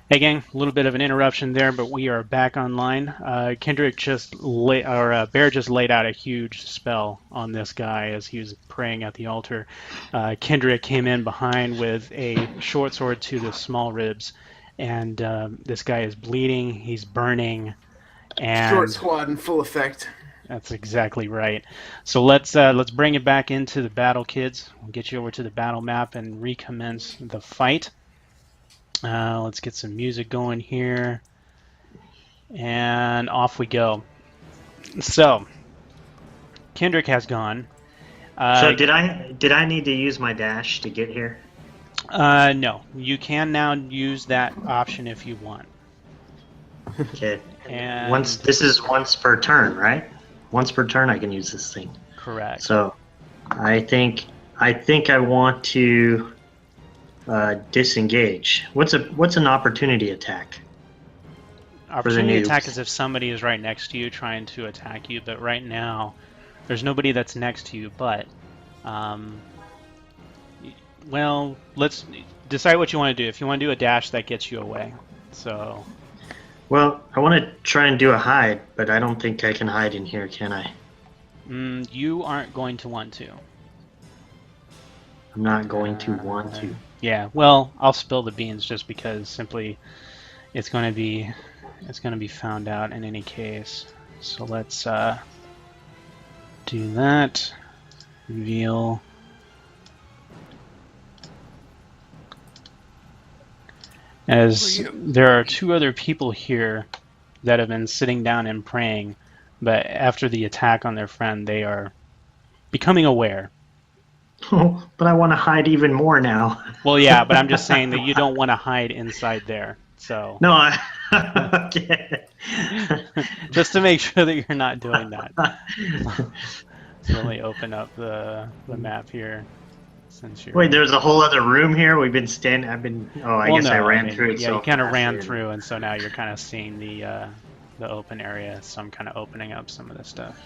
Hey gang, a little bit of an interruption there, but we are back online. Kindrik Baerd just laid out a huge spell on this guy as he was praying at the altar. Kindrik came in behind with a short sword to the small ribs, and this guy is bleeding. He's burning, Short and squad in full effect. that's exactly right. So let's bring it back into the battle, kids. We'll get you over to the battle map and recommence the fight. Let's get some music going here. And off we go. So, Kindrik has gone. So did I need to use my dash to get here? No, you can now use that option if you want. Okay. And This is once per turn, right? Once per turn I can use this thing. correct. So I think I want to disengage. What's an opportunity attack? Opportunity noobs? attack is if somebody is right next to you trying to attack you, but right now there's nobody that's next to you. But well, let's decide what you want to do. If you want to do a dash, that gets you away. So Well, I want to try and do a hide, but I don't think I can hide in here, can I? you aren't going to want to. I'm not going to want to. Yeah, well, I'll spill the beans just because simply it's going to be found out in any case. So let's do that. Reveal. As there are two other people here that have been sitting down and praying, but after the attack on their friend, they are becoming aware. Oh, but I want to hide even more now. Well, yeah, but I'm just saying that you don't want to hide inside there. So No, okay. just to make sure that you're not doing that. So let me open up the map here. Since you're Wait, there's a whole other room here. We've been standing. I guess I ran through it. Yeah, so you kind of fast ran here. through, and so now you're kind of seeing the open area. So I'm kind of opening up some of the stuff.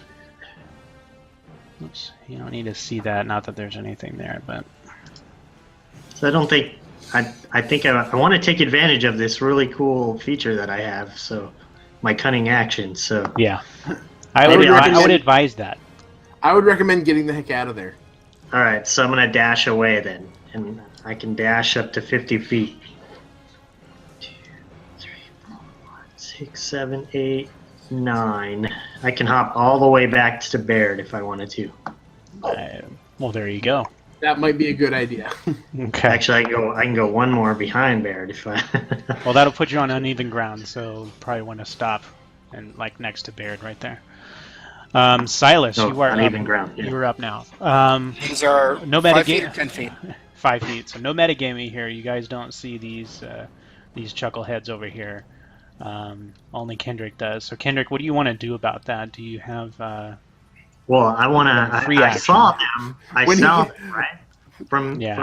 Oops, you don't need to see that. Not that there's anything there, but So I don't think. I think I want to take advantage of this really cool feature that I have. So my cunning action. So yeah, I Maybe would advise that. I would recommend getting the heck out of there. all right. So I'm gonna dash away then, and I can dash up to 50 feet. 2, 3, 4, 5, 6, 7, 8, 9. I can hop all the way back to Baerd if I wanted to. Well, there you go. That might be a good idea. Okay. Actually, I can go one more behind Baerd if I. Well, that'll put you on uneven ground, so you probably want to stop and like next to Baerd right there. Silas, No, you are uneven up. ground, yeah. You are up now. These are No 5 metagame. feet or 10 feet. 5 feet. So no metagaming here. You guys don't see these chuckleheads over here. Only Kindrik does. So Kindrik, what do you want to do about that? Do you have? Well, I want to. Free I action. saw them. I When saw you- them, right? From Yeah.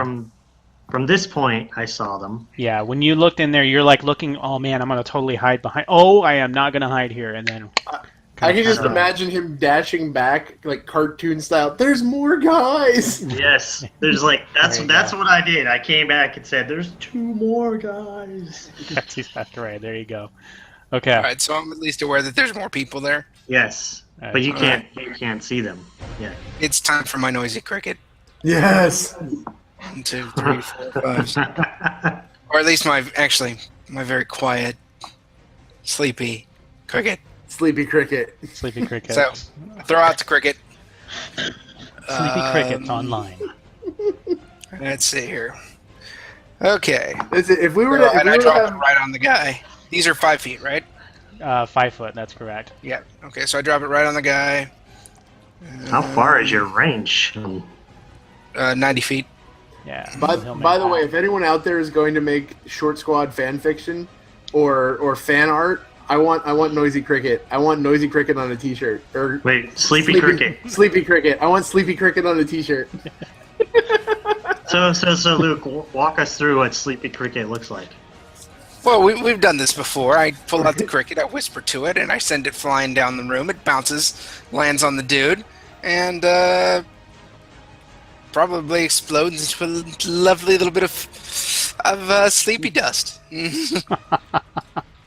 from this point, I saw them. Yeah. When you looked in there, you're like looking. Oh man, I'm gonna totally hide behind. Oh, I am not gonna hide here. And then. I can just turn around. imagine him dashing back, like cartoon style. There's more guys. Yes, there's like that's There you that's go. what I did. I came back and said, "There's 2 more guys." That's exactly right. There you go. Okay. All right, so I'm at least aware that there's more people there. Yes, All but you right. can't see them. Yeah. It's time for my noisy cricket. Yes. 1, 2, 3, 4, 5. Or at least my very quiet, sleepy cricket. Sleepy cricket. Sleepy Cricket. So, throw out the cricket. Sleepy Cricket's online. Let's see here. Okay. Listen, if we were to, if and we I were to drop it have, right on the guy. These are 5 feet, right? 5 foot. That's correct. Yeah. Okay, so I drop it right on the guy. How far is your range? 90 feet. Yeah. by he'll make the that. way, if anyone out there is going to make Short Squad fan fiction or fan art, I want Noisy Cricket. I want Noisy Cricket on a T-shirt. Or Wait, Sleepy Cricket. Sleepy Cricket. I want Sleepy Cricket on a T-shirt. So Luke, walk us through what Sleepy Cricket looks like. Well, we've done this before. I pull out the cricket, I whisper to it, and I send it flying down the room. It bounces, lands on the dude, and probably explodes into a lovely little bit of sleepy dust. I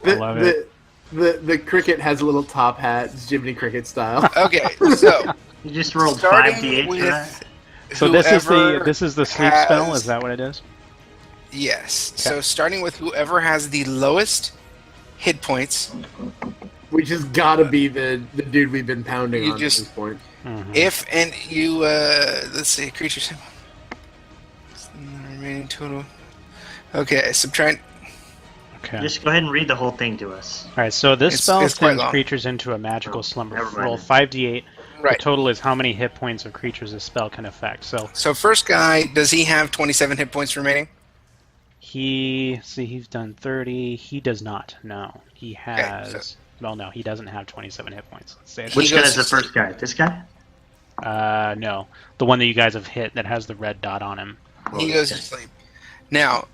love it. The cricket has a little top hat, Jiminy Cricket style. Okay, so You just rolled starting 5d8 for that? So whoever this is the sleep spell. has- Is that what it is? Yes. So starting with whoever has the lowest hit points. Which has got to be the dude we've been pounding You on just- at this point. If and you, let's see, creatures. Remaining total. Okay, subtract. Okay. Just go ahead and read the whole thing to us. All right. So this It's spell quite sends long. creatures into a magical slumber. never mind Roll then. 5d8. Right. The total is how many hit points of creatures this spell can affect. So So first guy, does he have 27 hit points remaining? he's done 30. He does not. No, he has. so- Well, no, he doesn't have 27 hit points. Let's say Which He guy goes is the to sleep. first guy? This guy? no, the one that you guys have hit that has the red dot on him. He goes to sleep. Now,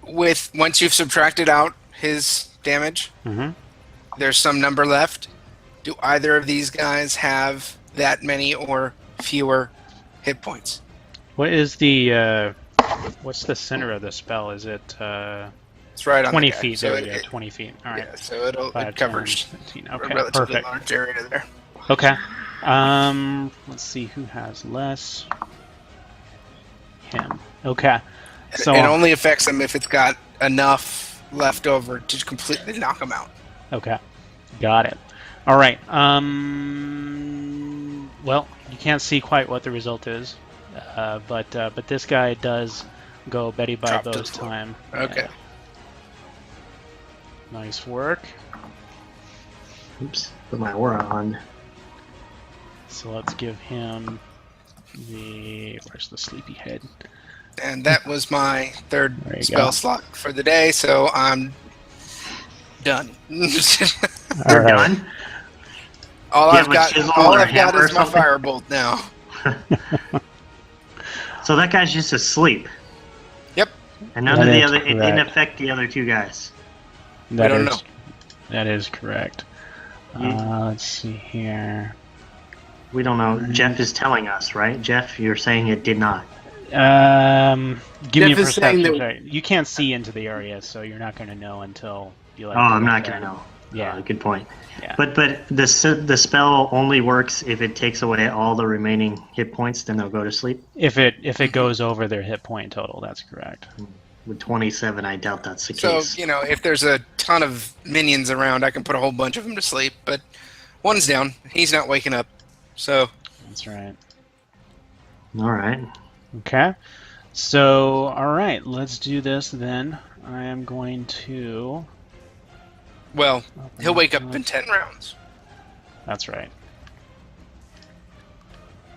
once you've subtracted out his damage, Mm-hmm. there's some number left. Do either of these guys have that many or fewer hit points? What is the what's the center of the spell? Is it It's right on 20 the guy. feet? So There we go. it- 20 feet. All right. Yeah, so it 5, covers 10, 15. a Okay, relatively perfect. large area there. Okay. Let's see who has less. Him. Okay. So It only affects him if it's got enough left over to completely knock him out. okay, got it. All right. Well, you can't see quite what the result is, but this guy does go Betty by Drop to the Bo's floor. time. Okay. Yeah. Nice work. Oops, put my aura on. So let's give him where's the sleepyhead? And that was my third There you spell go. slot for the day, so I'm done. All We're right. done? all Do you I've have a got, chisel all or a I've got hammer or is my something? firebolt now. So that guy's just asleep. Yep. And none That of the is other, it didn't correct. affect the other two guys. That don't is- know. That is correct. You- Let's see here. We don't know. Jeff is telling us, right? Jeff, you're saying it did not. Give me a Jeff is saying perception that- check. You can't see into the area, so you're not going to know until you. Oh, I'm not gonna know. Yeah. Good point. Yeah. But the spell only works if it takes away all the remaining hit points. Then they'll go to sleep. If it goes over their hit point total, that's correct. With 27, I doubt that's the So, case. if there's a ton of minions around, I can put a whole bunch of them to sleep, but one's down. He's not waking up. So, That's right. All right. Okay. So, all right, let's do this then. I am going to. well, open he'll wake up this. in 10 rounds, That's right.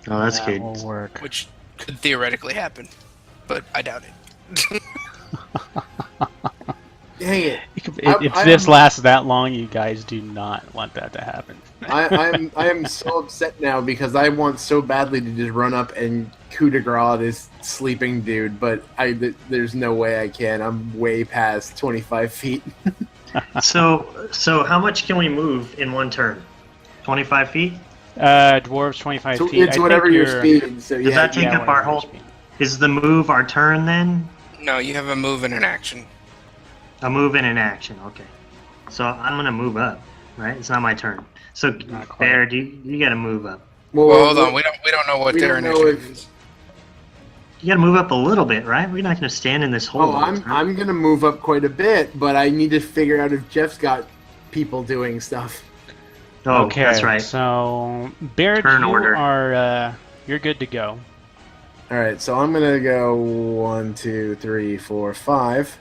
Oh, that's That good. will work. which could theoretically happen, but I doubt it. Dang it! If I this am- lasts that long, you guys do not want that to happen. I am so upset now because I want so badly to just run up and coup de grace this sleeping dude, but there's no way I can. I'm way past 25 feet. So how much can we move in one turn? 25 feet? Dwarves 25 So feet. it's I whatever think your you're- speed. So Does yeah, that take yeah, up our whatever your whole? speed. Is the move our turn then? No, you have a move and an action. A move and an action. Okay. So I'm gonna move up, right? It's not my turn. So Not quite. Baerd, you got to move up. well, Well, hold on. We don't know what we their don't know initiative if- is. You got to move up a little bit, right? We're not gonna stand in this hole. Oh, all the time. I'm gonna move up quite a bit, but I need to figure out if Jeff's got people doing stuff. Oh, Okay, that's right. So, Baerd, Turn you order. are you're good to go. All right, so I'm gonna go 1, 2, 3, 4, 5,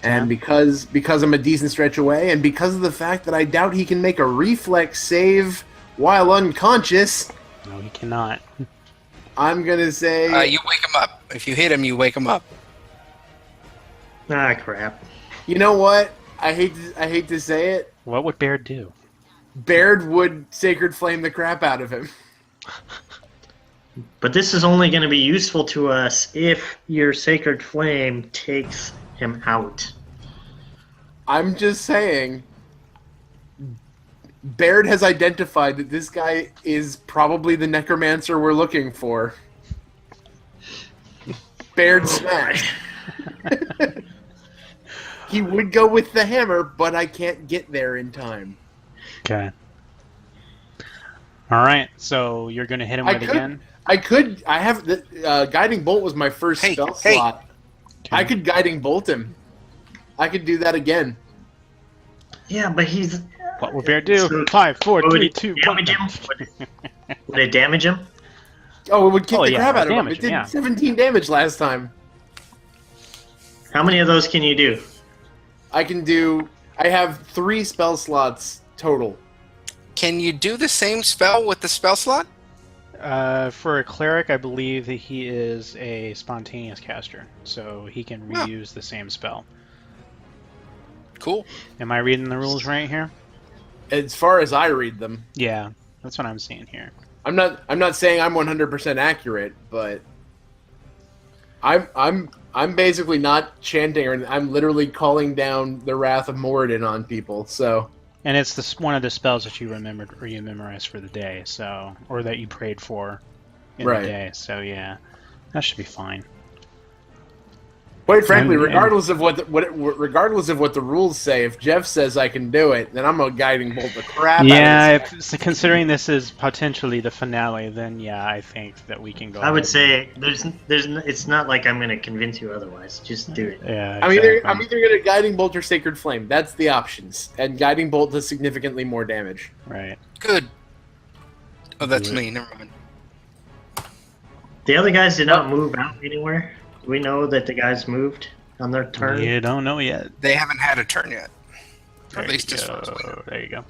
and because I'm a decent stretch away, and because of the fact that I doubt he can make a reflex save while unconscious, No, he cannot. I'm gonna say You wake him up. If you hit him, you wake him up. Ah, crap. you know what? I hate to say it. What would Baerd do? Baerd would sacred flame the crap out of him. But this is only going to be useful to us if your sacred flame takes him out. I'm just saying. Baerd has identified that this guy is probably the necromancer we're looking for. Baerd smash. He would go with the hammer, but I can't get there in time. Okay. All right, so you're going to hit him with again? I have the Guiding Bolt was my first spell slot. Okay. I could Guiding Bolt him. I could do that again. Yeah, but he's... What will Baerd do? So, 5, 4, 3, 2, 1. Damage him? Would it damage him? Oh, it would kick the crap out of him. damage It did him, yeah. 17 damage last time. How many of those can you do? I have 3 spell slots total. Can you do the same spell with the spell slot? For a cleric, I believe that he is a spontaneous caster, so he can reuse the same spell. Cool. Am I reading the rules right here? As far as I read them. Yeah, that's what I'm seeing here. I'm not saying I'm 100% accurate, but I'm basically not chanting, or I'm literally calling down the wrath of Moradin on people. So, and it's one of the spells that you remembered or you memorized for the day, so or that you prayed for in the day. So yeah, that should be fine. Quite frankly, regardless of what the rules say, if Jeff says I can do it, then I'm a Guiding Bolt the crap out of this guy. Considering this is potentially the finale, then yeah, I think that we can go. I would say it's not like I'm going to convince you otherwise. Just do it. Yeah, exactly. I'm either going to Guiding Bolt or Sacred Flame. That's the options, and Guiding Bolt does significantly more damage. Right. Good. Oh, that's me. Never mind. The other guys did not move out anywhere. Do we know that the guys moved on their turn? You don't know yet. They haven't had a turn yet. There at least you as go. far as we know. There you go.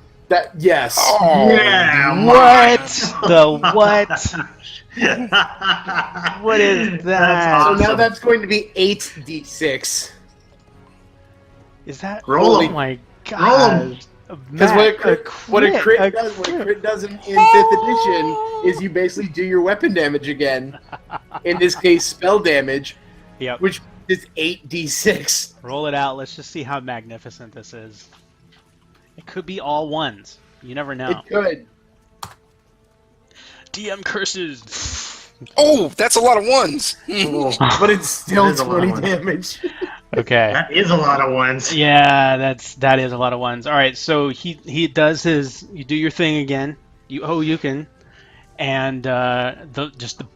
Yes. Oh, yeah. What? The what? What is that? Awesome. So now that's going to be 8d6. Is that? Roll oh 'em. my Roll 'em. god! Because what a crit does in 5th edition is you basically do your weapon damage again. In this case, spell damage. Yep. Which is 8d6. Roll it out. Let's just see how magnificent this is. It could be all ones. You never know. It could. DM curses. Oh, that's a lot of ones. But it's still It is a lot of 20 ones. damage. Okay. That is a lot of ones. Yeah, that is a lot of ones. All right, so he does his. You do your thing again. You can, and the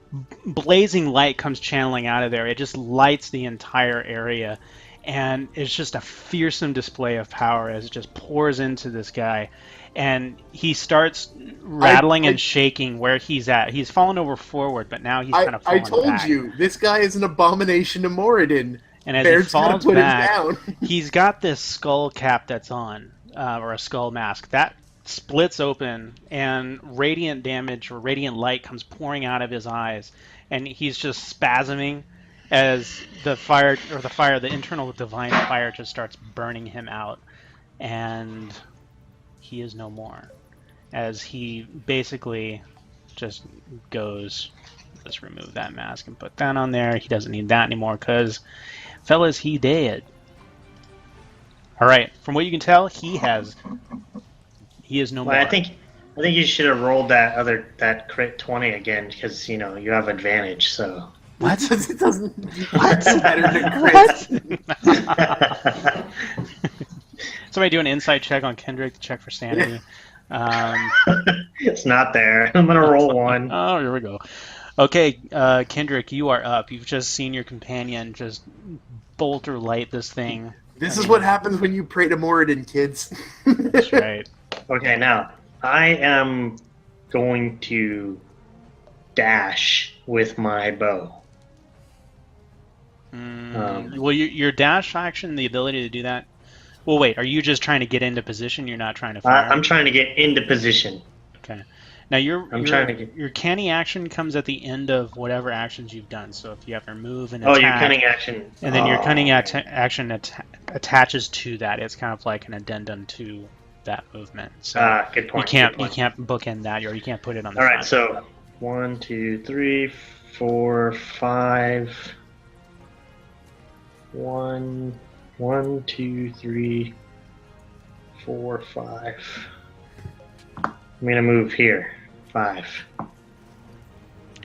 blazing light comes channeling out of there. It just lights the entire area, and it's just a fearsome display of power as it just pours into this guy, and he starts rattling and shaking where he's at. He's fallen over forward, but now he's kind of falling I told back. you, this guy is an abomination to Moradin. And as Baird's he falls put back, him down. he's got this skull cap that's on, or a skull mask. That splits open, and radiant damage or radiant light comes pouring out of his eyes, and he's just spasming as the internal divine fire just starts burning him out, and he is no more. As he basically just goes, let's remove that mask and put that on there. He doesn't need that anymore because, fellas, he dead. All right, from what you can tell, he is no more. I think you should have rolled that crit 20 again because you have advantage. So What? It doesn't. What? Better than Chris. Somebody do an insight check on Kindrik to check for sanity. It's not there. I'm gonna roll one. Oh, here we go. Okay, Kindrik, you are up. You've just seen your companion just bolt or light this thing. This is what happens when you pray to Moradin, kids. That's right. Okay, now I am going to dash with my bow. Well, your dash action, the ability to do that. Well, wait. Are you just trying to get into position? You're not trying to fire? I'm trying to get into position. Okay. Now trying to get... your canny action comes at the end of whatever actions you've done. So if you have to move and attack, attack, your cunning action, and then your cunning action attaches to that. It's kind of like an addendum to that movement. So good point. You can't bookend that, or you can't put it on the All front. right, so 1, 2, 3, 4, 5. 1, 2, 3, 4, 5. I'm gonna move here. 5.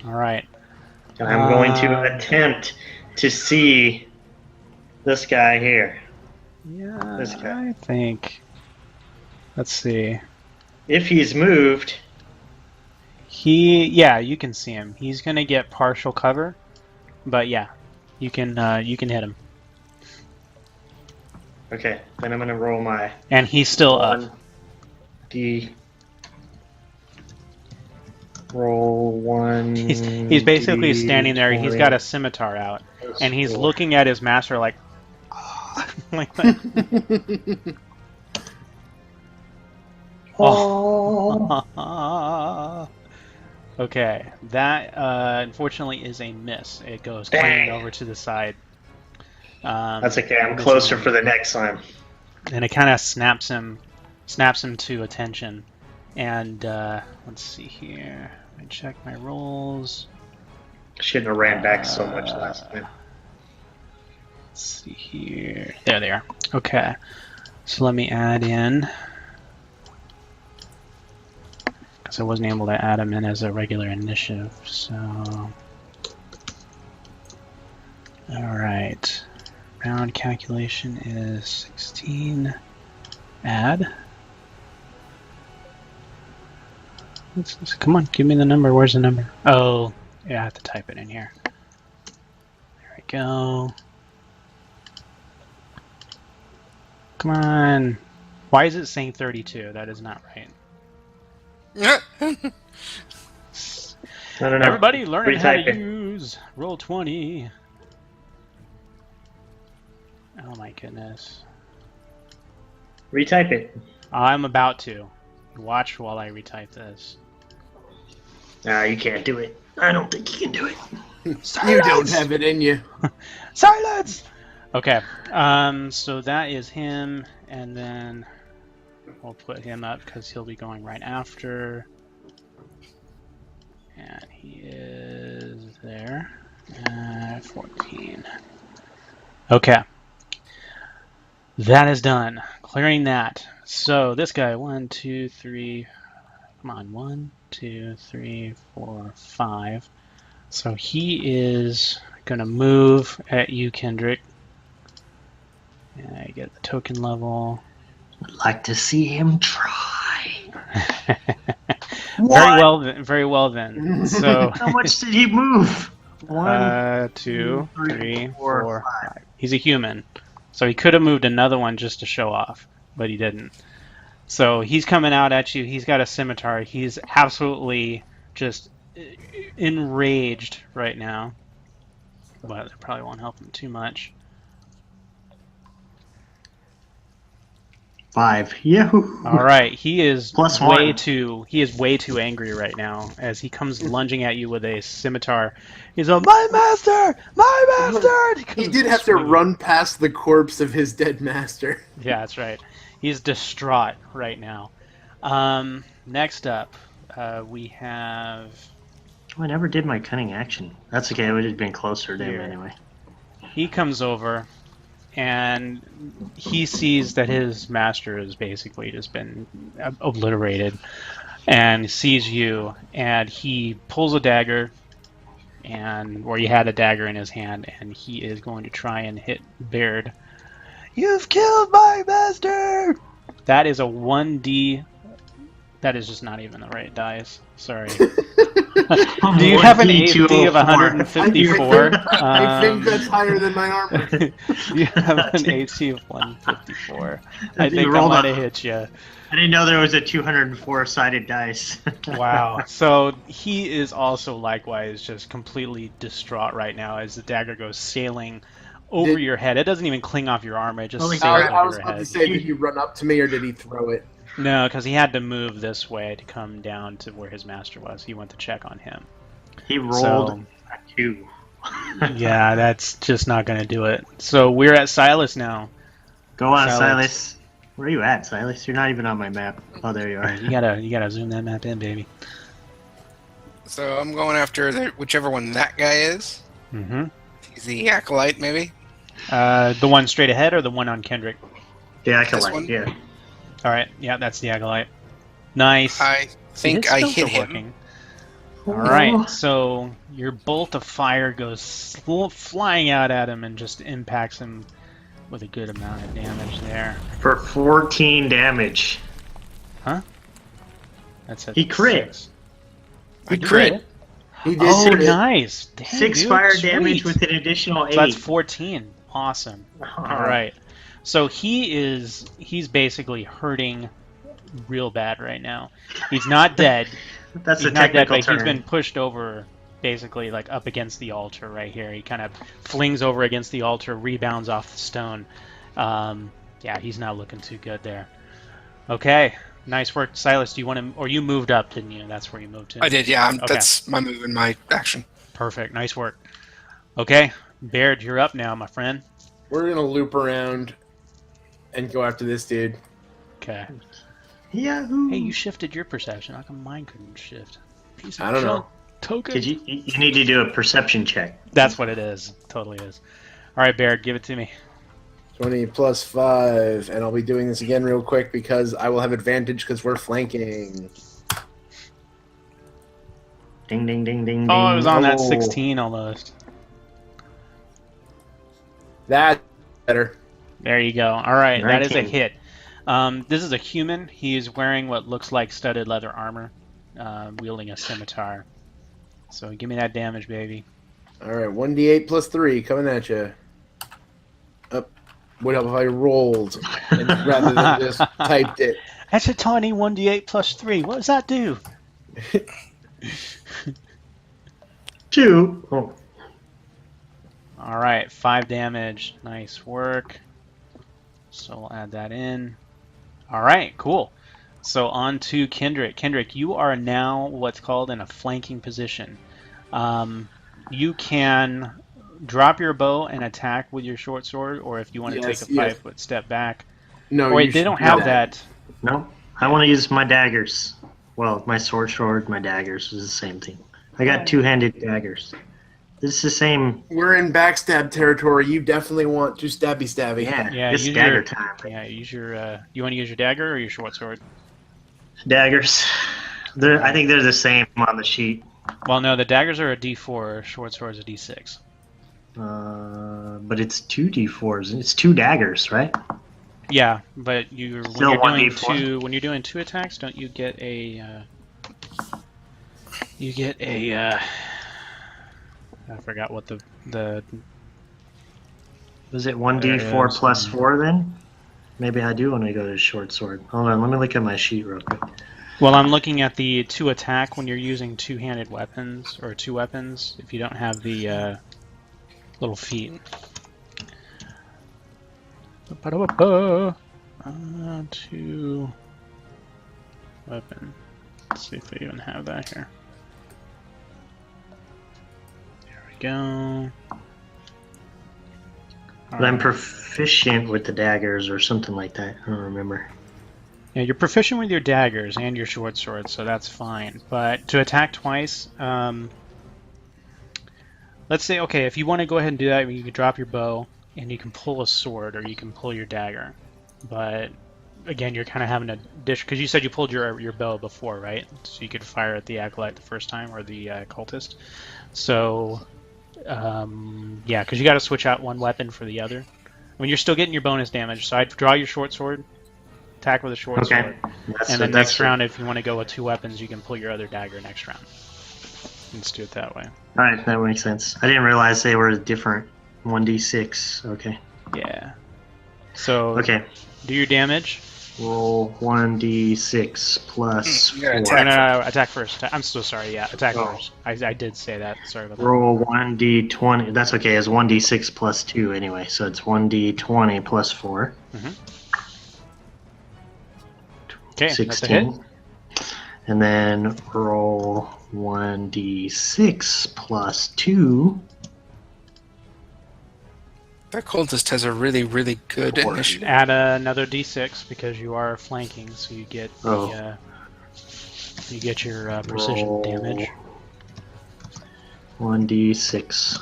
All right. And I'm going to attempt to see this guy here. Yeah, This guy. I think. Let's see. If he's moved, Yeah, you can see him. He's gonna get partial cover, but yeah, you can hit him. okay, then I'm gonna roll my And he's still up. Roll 1. He's basically standing there. He's got a scimitar out, and he's looking at his master like, like that. Oh. Okay, that unfortunately is a miss. It goes clanging over to the side. That's okay. I'm closer for the next time. And it kind of snaps him to attention. And let's see here. I check my rolls. Shouldn't have ran back so much last time. Let's see here. There they are. Okay, so let me add in. Because I wasn't able to add him in as a regular initiative, so... Alright. Round calculation is 16. Add. Come on, give me the number. Where's the number? Oh, yeah, I have to type it in here. There we go. Come on. Why is it saying 32? That is not right. I don't know. Everybody learning how Retype to it. use Roll20. Oh my goodness. Retype it. I'm about to. Watch while I retype this. Nah, you can't do it. I don't think you can do it. You don't have it in you. Silence! Okay, so that is him, and then we'll put him up because he'll be going right after. And he is there. 14. Okay. That is done. Clearing that. So this guy, 1, 2, 3. Come on, 1, 2, 3, 4, 5. So he is gonna move at you, Kindrik. And I get the token level. Would like to see him try. Very well then. So How much did he move? 1, 2, 3, 4, 5. He's a human. So he could have moved another one just to show off, but he didn't. So he's coming out at you. He's got a scimitar. He's absolutely just enraged right now. But it probably won't help him too much. 5. Yahoo! All right, he is Plus way 1. way too angry right now as he comes lunging at you with a scimitar. He's like, "My master, my master!" He did have to run past the corpse of his dead master. Yeah, that's right. He's distraught right now. Next up, we have. Oh, I never did my cunning action. That's okay. I would have been closer to him Here. anyway. He comes over, and he sees that his master has basically just been obliterated, and sees you, and he pulls a dagger, or he had a dagger in his hand, and he is going to try and hit Baerd. You've killed my master! That is a 1D. That is just not even the right dice. Sorry. Do you have an AC of 154? I think that's higher than my armor. You have an AC of 154. I think I might have hit you. I didn't know there was a 204-sided dice. Wow. So he is also likewise just completely distraught right now as the dagger goes sailing over your head. It doesn't even cling off your armor. It just sails over I was your about head. to say, did he run up to me or did he throw it? No, because he had to move this way to come down to where his master was. He went to check on him. He rolled a 2. Yeah, that's just not going to do it. So we're at Silas now. Go on, Silas. Where are you at, Silas? You're not even on my map. Oh, there you are. You gotta zoom that map in, baby. So I'm going after whichever one that guy is. Mm-hmm. He's the acolyte, maybe. The one straight ahead or the one on Kindrik? The This acolyte, one? yeah. All right, yeah, that's the acolyte. Nice. I think His I skills hit are him. working. All right, so your bolt of fire goes flying out at him and just impacts him with a good amount of damage there. For 14 damage. Huh? That's a He crit. 6. I crit. He did. Oh, crit. nice. Dang, 6 dude, fire sweet. damage with an additional 8. So that's 14. Awesome. All right. So he's basically hurting real bad right now. He's not dead. That's He's a not dead, technical but term. he's been pushed over, basically like up against the altar right here. He kind of flings over against the altar, rebounds off the stone. Yeah, he's not looking too good there. Okay, nice work, Silas. Do you want to, or you moved up, didn't you? That's where you moved to. I did, yeah. Okay. That's my move and my action. Perfect. Nice work. Okay, Baerd, you're up now, my friend. We're gonna loop around and go after this dude. Okay. Yahoo! Hey, you shifted your perception. How come mine couldn't shift? Piece of I don't know. junk token. Did you need to do a perception check. That's what it is. Totally is. All right, Baerd, give it to me. 20 plus 5, and I'll be doing this again real quick because I will have advantage because we're flanking. Ding, ding, ding, ding, Oh, I was on that Oh. 16 almost. That's better. There you go. All right, that is a 19. hit. This is a human. He is wearing what looks like studded leather armor, wielding a scimitar. So give me that damage, baby. All right, 1d8 plus 3 coming at you. Up. Would help if I rolled rather than just typed it. That's a tiny 1d8 plus 3. What does that do? 2. Oh. All right, 5 damage. Nice work. So we'll add that in. All right, cool. So on to Kindrik. Kindrik, you are now what's called in a flanking position. You can drop your bow and attack with your short sword, or if you want to Yes, take a yes. 5-foot step back. No, Oh, wait, you they should don't do have that. No, I want to use my daggers. Well, my sword, my daggers is the same thing. I got two-handed daggers. This is the same. We're in backstab territory. You definitely want to stabby. Yeah, it's use dagger your, time. Yeah, use your. You want to use your dagger or your short sword? Daggers. I think they're the same on the sheet. Well, no, the daggers are a D4. Short sword is a D6. But it's 2d4s. It's 2 daggers, right? Yeah, but when Still you're doing 1d4. when you're doing 2 attacks, don't you get a? You get a. I forgot what the. Was it 1d4 plus 4 then? Maybe I do want to go to short sword. Hold on, let me look at my sheet real quick. Well, I'm looking at the 2 attack when you're using 2-handed weapons or 2 weapons. If you don't have the little feet. 2 weapon. Let's see if we even have that here. There we go. But I'm proficient with the daggers or something like that. I don't remember. Yeah, you're proficient with your daggers and your short sword, so that's fine. But to attack twice, let's say, okay, if you want to go ahead and do that, you can drop your bow and you can pull a sword or you can pull your dagger. But again, you're kind of having a dish because you said you pulled your bow before, right? So you could fire at the acolyte the first time or the cultist. So yeah, because you got to switch out one weapon for the other. I mean, you're still getting your bonus damage. So I'd draw your short sword, attack with a short sword, and then next round, if you want to go with 2 weapons, you can pull your other dagger next round. Let's do it that way. All right, that makes sense. I didn't realize they were different. 1d6. Okay. Yeah. So Okay. do your damage. Roll 1d6 plus You gotta 4. No, attack first. I'm so sorry. Yeah, attack Oh. first. I did say that. Sorry about that. Roll 1d20. That's okay. It's 1d6 plus 2 anyway, so it's 1d20 plus 4. Okay, that's a hit. 16. And then roll 1d6 plus 2. That cultist has a really, really good initiative. Add another d6 because you are flanking, so you get the, you get your precision Roll damage. 1d6.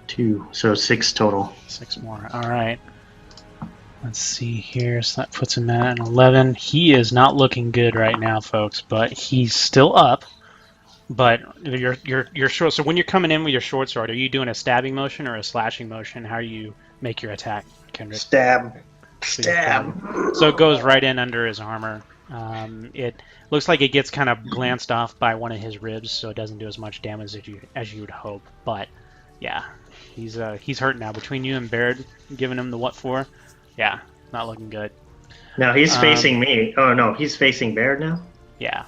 2. So 6 total. 6 more. All right. Let's see here. So that puts him at an 11. He is not looking good right now, folks, but he's still up. But your short. So when you're coming in with your short sword, are you doing a stabbing motion or a slashing motion? How do you make your attack, Kindrik? Stab. So Stab. So it goes right in under his armor. It looks like it gets kind of glanced off by one of his ribs, so it doesn't do as much damage as you would hope. But yeah, he's hurt now. Between you and Baerd giving him the what for, yeah, not looking good. No, he's facing me. Oh no, he's facing Baerd now. Yeah.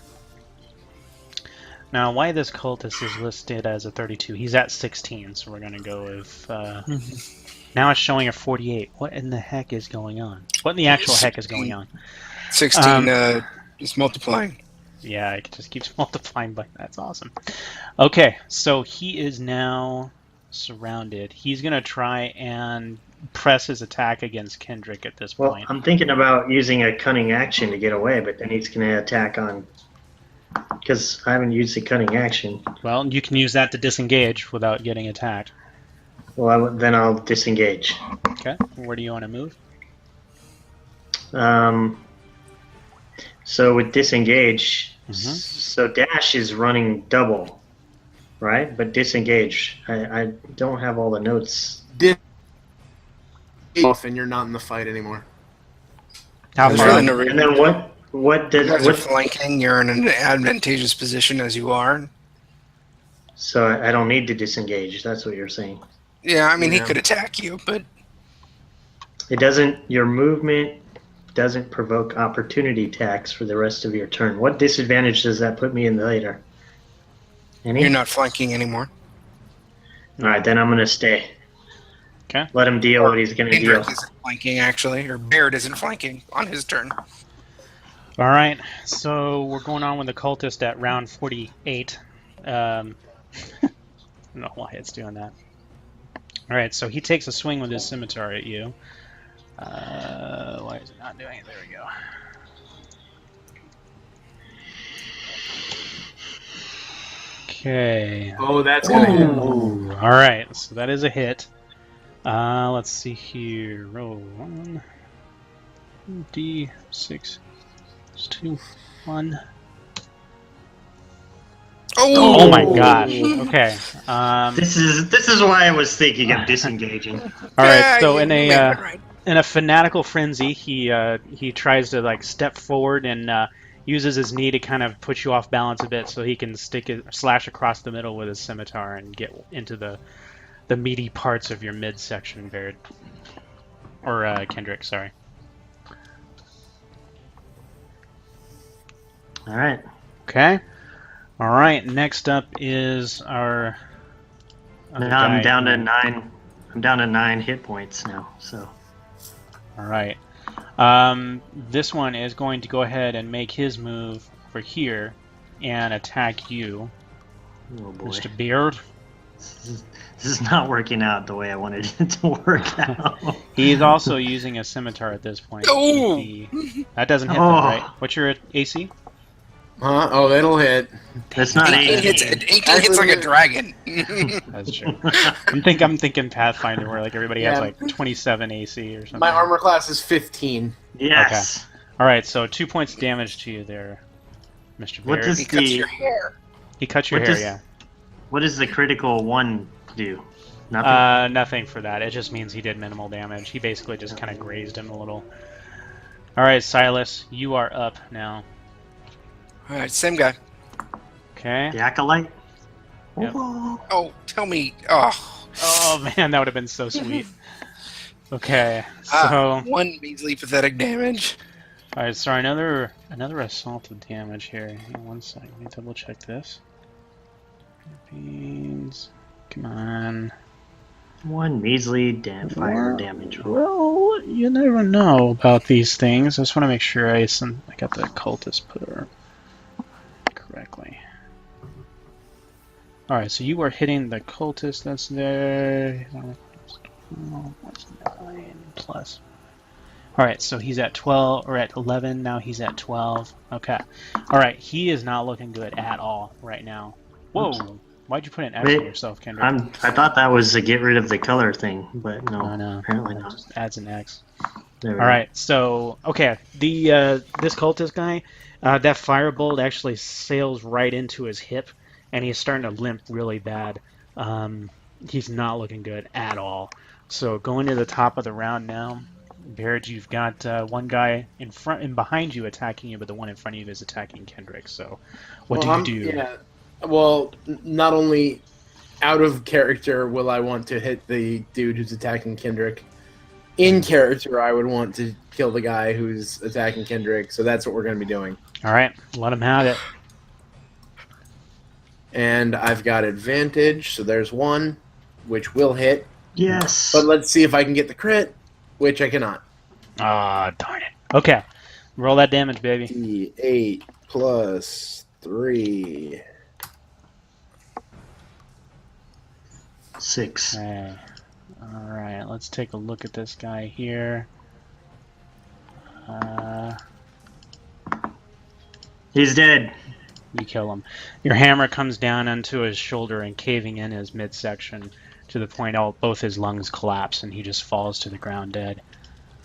Now, why this cultist is listed as a 32? He's at 16, so we're gonna go with. Now it's showing a 48. What in the heck is going on? What in the actual heck is going on? 16 is multiplying. Yeah, it just keeps multiplying, but that's awesome. Okay, so he is now surrounded. He's going to try and press his attack against Kindrik at this point. I'm thinking about using a cunning action to get away, but then he's going to attack on... Because I haven't used the cunning action. Well, you can use that to disengage without getting attacked. Well, then I'll disengage. Okay, where do you want to move? So with disengage, so dash is running double, right? But disengage, I don't have all the notes. Off and you're not in the fight anymore. How far? And then what You guys are what? flanking. You're in an advantageous position as you are. So I don't need to disengage. That's what you're saying. Yeah, I mean, he Yeah. could attack you, but It doesn't. Your movement doesn't provoke opportunity attacks for the rest of your turn. What disadvantage does that put me in later? Any? you're not flanking anymore. All right, then I'm gonna stay. Okay. Let him deal what he's gonna deal. Kindrik isn't flanking, actually, or Baerd isn't flanking on his turn. All right, so we're going on with the cultist at round 48. I don't know why it's doing that. All right, so he takes a swing with his scimitar at you. Why is it not doing it? There we go. Okay. Oh, that's gonna hit. Ooh. All right, so that is a hit. Let's see here. Roll 1. D6. 2, 1. Oh my gosh. Okay. This is why I was thinking of disengaging. All right. Yeah, So you in made it a right. in a fanatical frenzy, he tries to like step forward and uses his knee to kind of put you off balance a bit, so he can slash across the middle with his scimitar and get into the meaty parts of your midsection, Baerd. Or Kindrik, sorry. All right. Okay. All right. Next up is our. other Now I'm guy down to who- 9. I'm down to 9 hit points now. So All right. This one is going to go ahead and make his move over here and attack you, oh boy, Mr. Baerd. this is not working out the way I wanted it to work out. He's also using a scimitar at this point. Oh! That doesn't hit them, Oh. right? What's your AC? Huh? Oh, that'll hit. That's not 18 hits, 18 hits like a dragon. That's true. I'm thinking Pathfinder, where like everybody has Yeah. like 27 AC or something. My armor class is 15. Yes. All right, so 2 points of damage to you there, Mr. What Baerd. does he cuts the your hair. He cuts your what hair, does- yeah. what does the critical one do? Nothing. Nothing for that. It just means he did minimal damage. He basically just kind of grazed him a little. All right, Silas, you are up now. All right, same guy. Okay. The acolyte. Yep. Oh, tell me. Oh, Oh man, that would have been so sweet. Okay, so one measly pathetic damage. all right, sorry, another assault of damage here. Hang on one second, let me double check this. Beans, come on. One measly fire damage. Well, you never know about these things. I just want to make sure I got the cultist put correctly. All right, so you are hitting the cultist that's there. What's 9 plus? All right, so he's at 12 or at 11 now. He's at 12. Okay. All right, he is not looking good at all right now. Whoa! Oops. Why'd you put an X on Wait, yourself, Kindrik? I thought that was a get rid of the color thing, but no, Oh, no. apparently It not. just adds an X. There we All go. right, so okay, the this cultist guy, that firebolt actually sails right into his hip, and he's starting to limp really bad. He's not looking good at all. So going to the top of the round now, Baerd, you've got one guy in front and behind you attacking you, but the one in front of you is attacking Kindrik. So what do you do? Yeah. Well, not only out of character will I want to hit the dude who's attacking Kindrik. In character, I would want to kill the guy who's attacking Kindrik. So that's what we're going to be doing. All right, let him have it. And I've got advantage, so there's one, which will hit. Yes. But let's see if I can get the crit, which I cannot. Ah, darn it. Okay, roll that damage, baby. D8 plus 3. 6. Okay. All right, let's take a look at this guy here. He's dead. You kill him. Your hammer comes down onto his shoulder and caving in his midsection to the point both his lungs collapse and he just falls to the ground dead.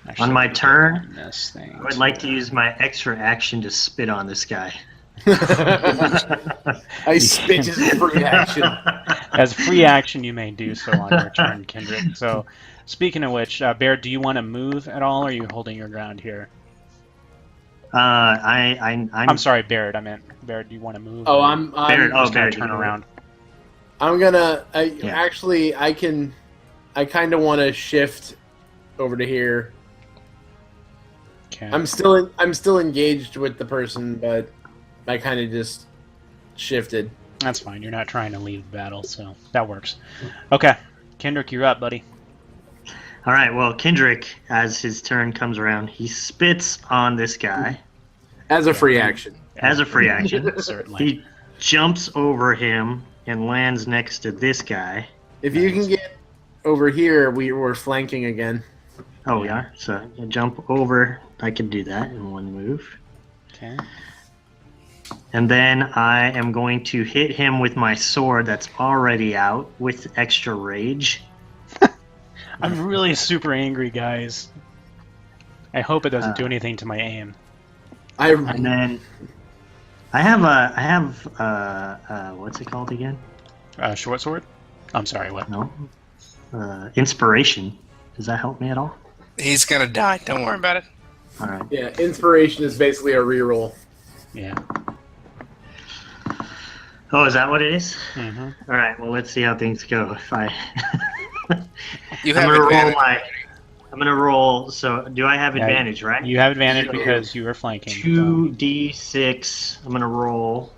Actually, On my turn, this thing I would like to use my extra action to spit on this guy. I spit as a free action. As free action, you may do so on your turn, Kindrik. So, speaking of which, Baerd, do you want to move at all, or are you holding your ground here? I'm sorry, Baerd. I meant Baerd. Do you want to move? Oh, or I'm Baerd, just gonna Baerd, turn around. I'm gonna. Yeah. Actually, I can. I kind of want to shift over to here. Okay. I'm still engaged with the person, but I kind of just shifted. That's fine. You're not trying to leave the battle, so that works. Okay, Kindrik, you're up, buddy. All right, well, Kindrik, as his turn comes around, he spits on this guy As a free action. as a free action. Certainly. He jumps over him and lands next to this guy. If you can get over here, we're flanking again. Oh, we are? So I jump over. I can do that in one move. Okay. And then I am going to hit him with my sword that's already out with extra rage. I'm really super angry, guys. I hope it doesn't do anything to my aim. And then I have what's it called again? Short sword? I'm sorry, what? No. Inspiration. Does that help me at all? He's gonna die. Don't worry about it. All right. Yeah, inspiration is basically a reroll. Yeah. Oh, is that what it is? Mm-hmm. All right. Well, let's see how things go. If I, You I'm have gonna roll advantage. I'm gonna roll. So, do I have Yeah, advantage? Right. You have advantage So, because you were flanking. 2d6. I'm gonna roll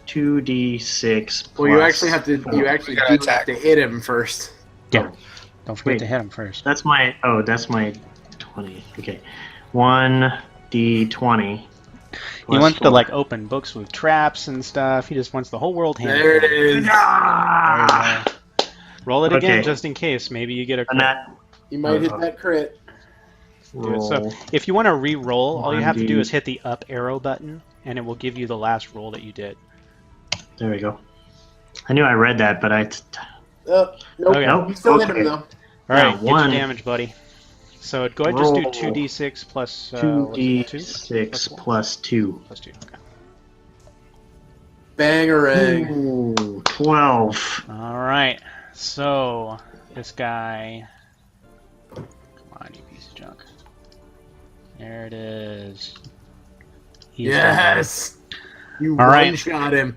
2d6. Well, you plus actually have to. 4. You actually You gotta do have attack. to hit him first. Yeah. Don't forget Wait. to hit him first. That's my 20. Okay. 1d20. He wants to like open books with traps and stuff. He just wants the whole world handled. There it is. Ah! There you go. Roll it again Okay. just in case. Maybe you get a And crit. that You might hit that crit. Do it. So roll. if you want to re-roll, all you have to do 1d. is hit the up arrow button, and it will give you the last roll that you did. There we go. I knew I read that, but I. Nope. Okay. Nope. You still hit Okay. him though. All right, get one. your damage, buddy. So go ahead, just do Roll. 2d6 plus what's it, 2? 2d6 one? plus 2. Plus 2. Okay. Bangarang. Ooh, 12. All right. So this guy. Come on, you piece of junk. There it is. He's Yes. You All right. one-shot him.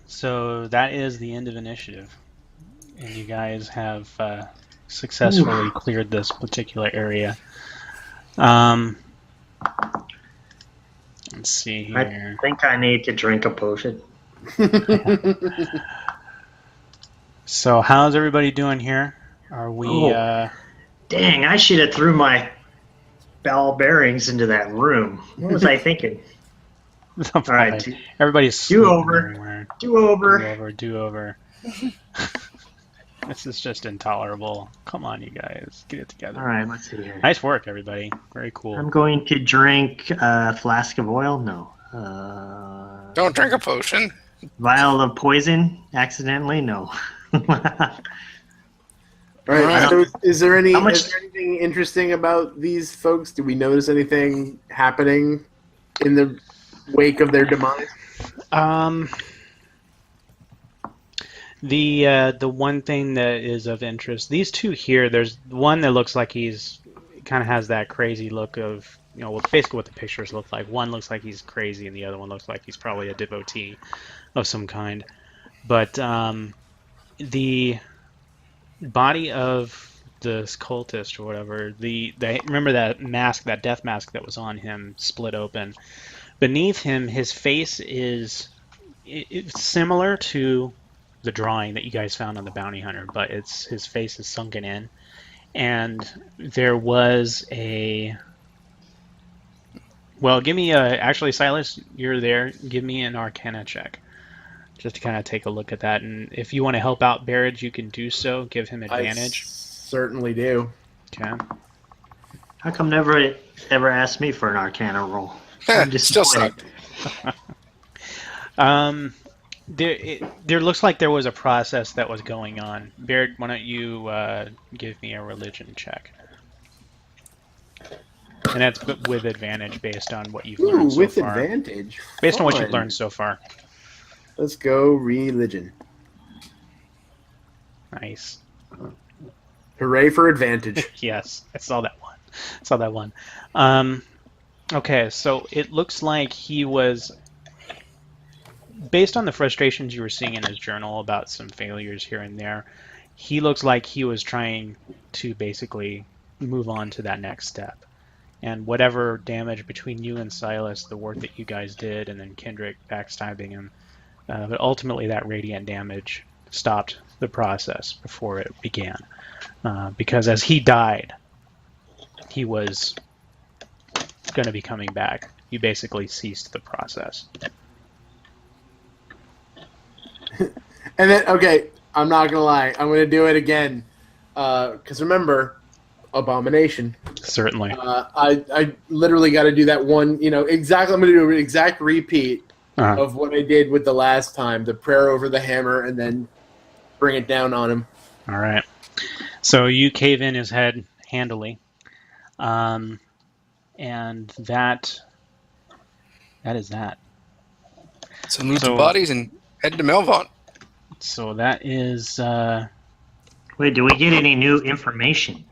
So that is the end of initiative, and you guys have successfully cleared this particular area. Let's see here. I think I need to drink a potion. So how's everybody doing here? Are we? Oh. Dang, I should have threw my ball bearings into that room. What was I thinking? All right, Everybody's do sleeping over. everywhere. do over. Do over. This is just intolerable. Come on, you guys, get it together. All right, let's see here. Nice work, everybody. Very cool. I'm going to drink a flask of oil. No. Don't drink a potion. Vial of poison accidentally? No. All right. So is there anything interesting about these folks? Do we notice anything happening in the wake of their demise? The one thing that is of interest, these two here, there's one that looks like he's kind of has that crazy look of, basically what the pictures look like. One looks like he's crazy, and the other one looks like he's probably a devotee of some kind. But the body of this cultist or whatever, remember that mask, that death mask that was on him, split open. Beneath him, his face is it's similar to the drawing that you guys found on the bounty hunter, but his face is sunken in, and there was give me actually, Silas, you're there, give me an Arcana check just to kind of take a look at that, and if you want to help out Baerd, you can do so. Give him advantage. I certainly do. Okay. How come never ever asked me for an Arcana roll? I'm just still sucked. There looks like there was a process that was going on. Baerd, why don't you give me a religion check? And that's with advantage based on what you've learned so far. With advantage? Based on what you've learned so far. Let's go religion. Nice. Hooray for advantage. Yes, I saw that one. Okay, so it looks like he was, based on the frustrations you were seeing in his journal about some failures here and there, he looks like he was trying to basically move on to that next step. And whatever damage between you and Silas, the work that you guys did, and then Kindrik backstabbing him, but ultimately that radiant damage stopped the process before it began. Because as he died, he was going to be coming back. You basically ceased the process. And then, okay, I'm not going to lie. I'm going to do it again. Because remember, abomination. Certainly. I literally got to do that one, exactly. I'm going to do an exact repeat of what I did with the last time. The prayer over the hammer and then bring it down on him. All right. So you cave in his head handily. And that is that. So move the bodies and head to Melvon. So that is... Wait, do we get any new information?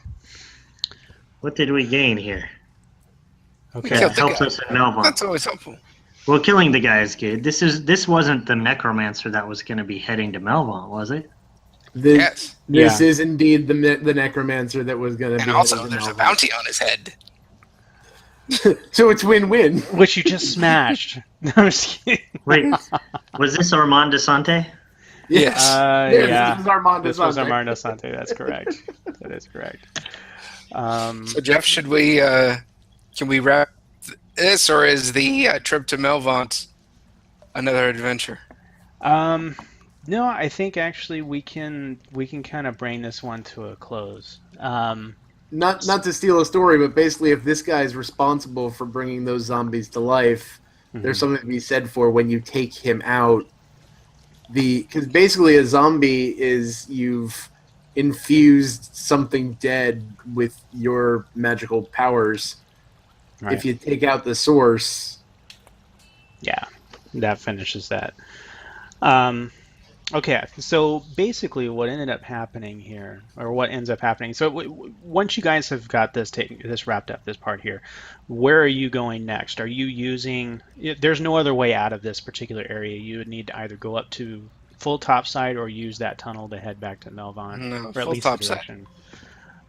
What did we gain here? Okay. That helps us in Melvon. That's always helpful. Well, killing the guy is good. This wasn't the necromancer that was going to be heading to Melvon, was it? This is indeed the necromancer that was going to be. And also, there's a bounty on his head. So it's win-win. Which you just smashed. No, I'm just kidding. Wait, was this Armand Desante? Yes. Yeah. This was Armand Desante. This was Armand Desante. That's correct. That is correct. So Jeff, should we? Can we wrap this, or is the trip to Melvont another adventure? No, I think actually we can kind of bring this one to a close. Not to steal a story, but basically, if this guy is responsible for bringing those zombies to life, there's something to be said for when you take him out. Because basically, a zombie is you've infused something dead with your magical powers. Right. If you take out the source, yeah, that finishes that. Okay, so basically what ended up happening here, or what ends up happening, so once you guys have got this wrapped up, this part here, where are you going next? Are you using, there's no other way out of this particular area. You would need to either go up to full topside or use that tunnel to head back to Melvon. No, or at full least topside.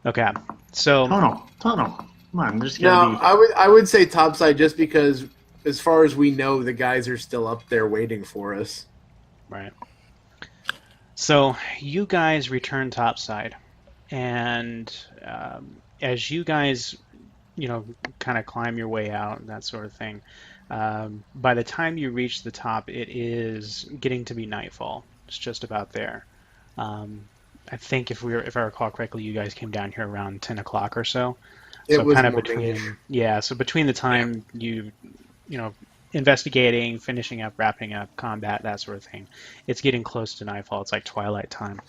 Okay, so... Tunnel. Come on, there's gotta be... I would say topside just because, as far as we know, the guys are still up there waiting for us. Right. So you guys return topside, and as you guys, kind of climb your way out and that sort of thing, by the time you reach the top, it is getting to be nightfall. It's just about there. I think if I recall correctly, you guys came down here around 10 o'clock or so. It was kind of morning-ish. so between the time you investigating, finishing up, wrapping up, combat, that sort of thing, it's getting close to nightfall. It's like twilight time.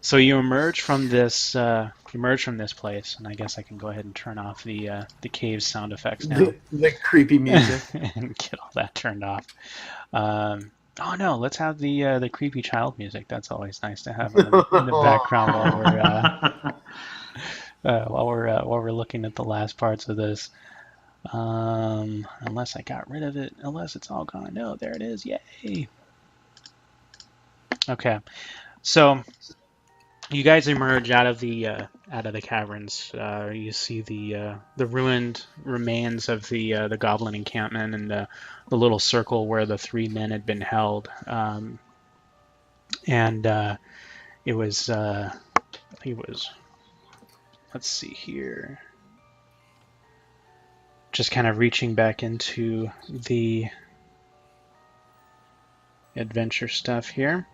So you emerge from this place, and I guess I can go ahead and turn off the cave sound effects now. The creepy music. And get all that turned off. Oh no, let's have the creepy child music. That's always nice to have in the background while we're looking at the last parts of this. Unless I got rid of it, unless it's all gone. No, there it is. Yay. Okay, so you guys emerge out of the caverns. You see the ruined remains of the goblin encampment and the little circle where the 3 men had been held. It was I think it was. Let's see here. Just kind of reaching back into the adventure stuff here.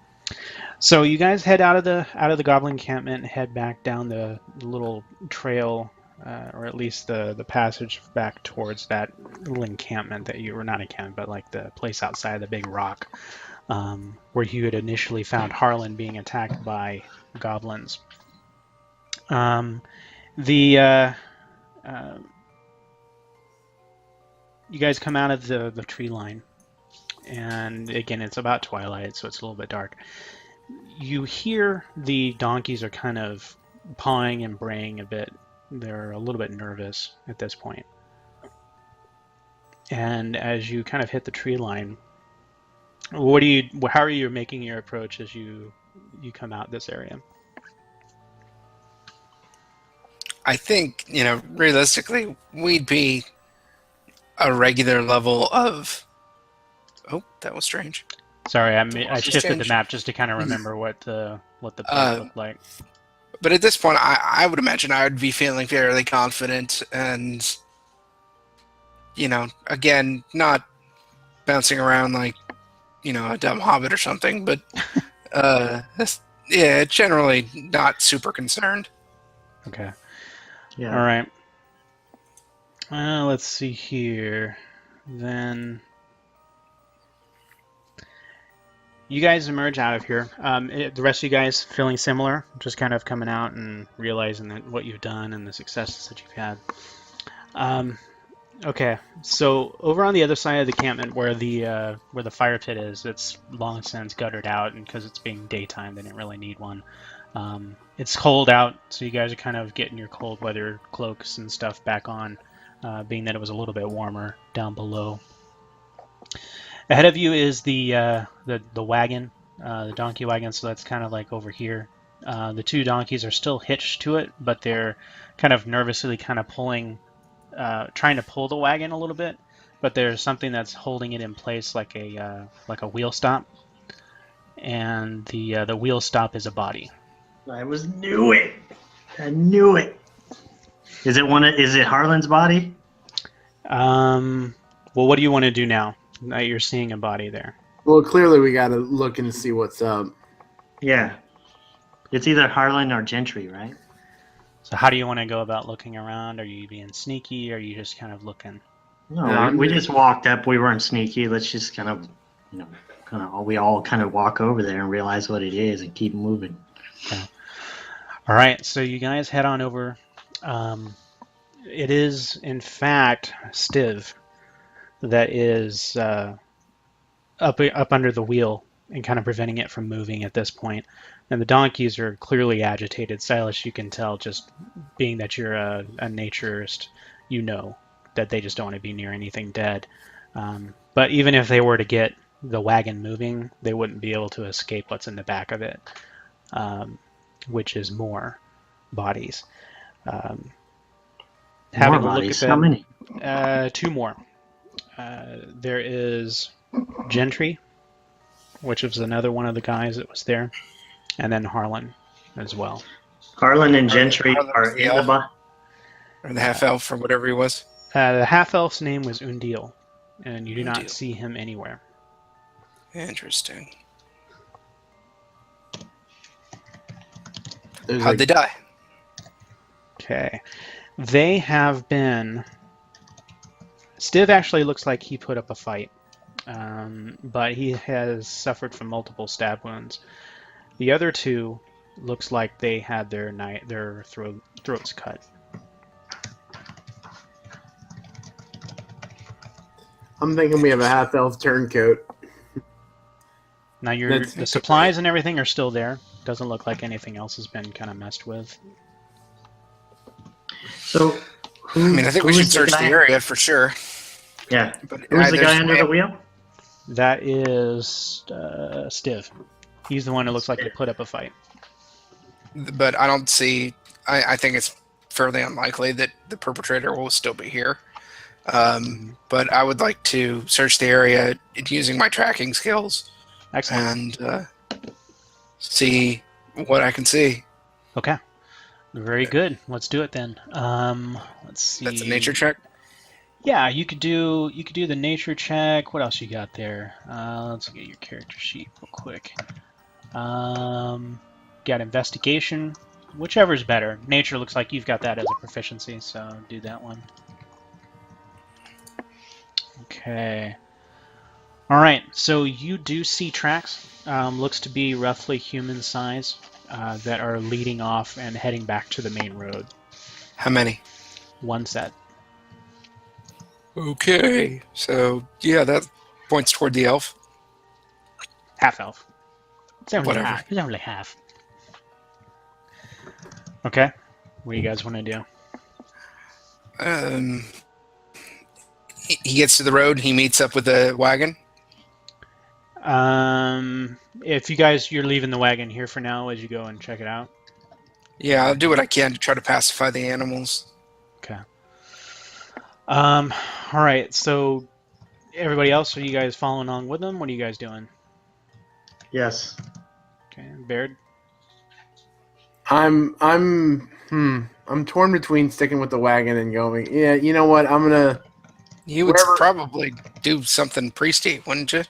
So you guys head out of the goblin encampment and head back down the little trail, or at least the passage back towards that little encampment that you were not encampment, but like the place outside the big rock, where you had initially found Harlan being attacked by goblins. You guys come out of the tree line, and again, it's about twilight, so it's a little bit dark. You hear the donkeys are kind of pawing and braying a bit. They're a little bit nervous at this point. And as you kind of hit the tree line, how are you making your approach as you come out this area? I think, realistically, we'd be a regular level of... Oh, that was strange. Sorry, I shifted the map just to kind of remember what the place looked like. But at this point, I would imagine I would be feeling fairly confident and, again, not bouncing around like, a dumb hobbit or something, but, generally not super concerned. Okay. Yeah. All right. Let's see here. Then you guys emerge out of here. The rest of you guys feeling similar, just kind of coming out and realizing that what you've done and the successes that you've had. Okay, so over on the other side of the encampment, where the fire pit is, it's long since guttered out, and because it's being daytime, they didn't really need one. It's cold out, so you guys are kind of getting your cold weather cloaks and stuff back on, being that it was a little bit warmer down below. Ahead of you is the wagon, the donkey wagon, so that's kind of like over here. The two donkeys are still hitched to it, but they're kind of nervously kind of trying to pull the wagon a little bit, but there's something that's holding it in place like a wheel stop, and the wheel stop is a body. I knew it. Is it Harlan's body? Well, what do you want to do now? Now you're seeing a body there. Well, clearly we got to look and see what's up. Yeah. It's either Harlan or Gentry, right? So how do you want to go about looking around? Are you being sneaky, or are you just kind of looking? No, we just walked up. We weren't sneaky. Let's just kind of, we all kind of walk over there and realize what it is and keep moving. Okay. All right, so you guys head on over. It is, in fact, Stiv that is up under the wheel and kind of preventing it from moving at this point. And the donkeys are clearly agitated. Silas, you can tell, just being that you're a naturist, that they just don't want to be near anything dead. But even if they were to get the wagon moving, they wouldn't be able to escape what's in the back of it, which is more bodies. Having a look at them, how many? 2 more. There is Gentry, which was another one of the guys that was there, and then Harlan as well. Harlan and Gentry are in the body? Or the half-elf, or whatever he was? The half-elf's name was Undil, and you do not see him anywhere. Interesting. How'd they die? Okay. They have been... Stiv actually looks like he put up a fight, but he has suffered from multiple stab wounds. The other two looks like they had their throats cut. I'm thinking we have a half-elf turncoat. Now That's- the supplies and everything are still there. Doesn't look like anything else has been kind of messed with. So, I mean, I think we should search the area for sure. Yeah. But Who's the guy under the wheel? That is Stiv. He's the one who looks like he put up a fight. But I don't see. I think it's fairly unlikely that the perpetrator will still be here. But I would like to search the area using my tracking skills. Excellent. And see what I can see. Okay. Very good. Let's do it then. Let's see. That's a nature check. Yeah, you could do the nature check. What else you got there? Let's get your character sheet real quick. Got investigation, whichever's better. Nature looks like you've got that as a proficiency, so do that one. Okay. All right. So you do see tracks. Looks to be roughly human size that are leading off and heading back to the main road. How many? One set. Okay. So yeah, that points toward the elf. Half elf. It's only Whatever. half. It's only half. Okay. What do you guys want to do? He gets to the road. He meets up with the wagon. If you're leaving the wagon here for now as you go and check it out. Yeah, I'll do what I can to try to pacify the animals. Okay. All right. So, everybody else, are you guys following along with them? What are you guys doing? Yes. Okay, Baerd. I'm torn between sticking with the wagon and going. Yeah, you know what? I'm gonna. You would Wherever- probably do something priesty, wouldn't you?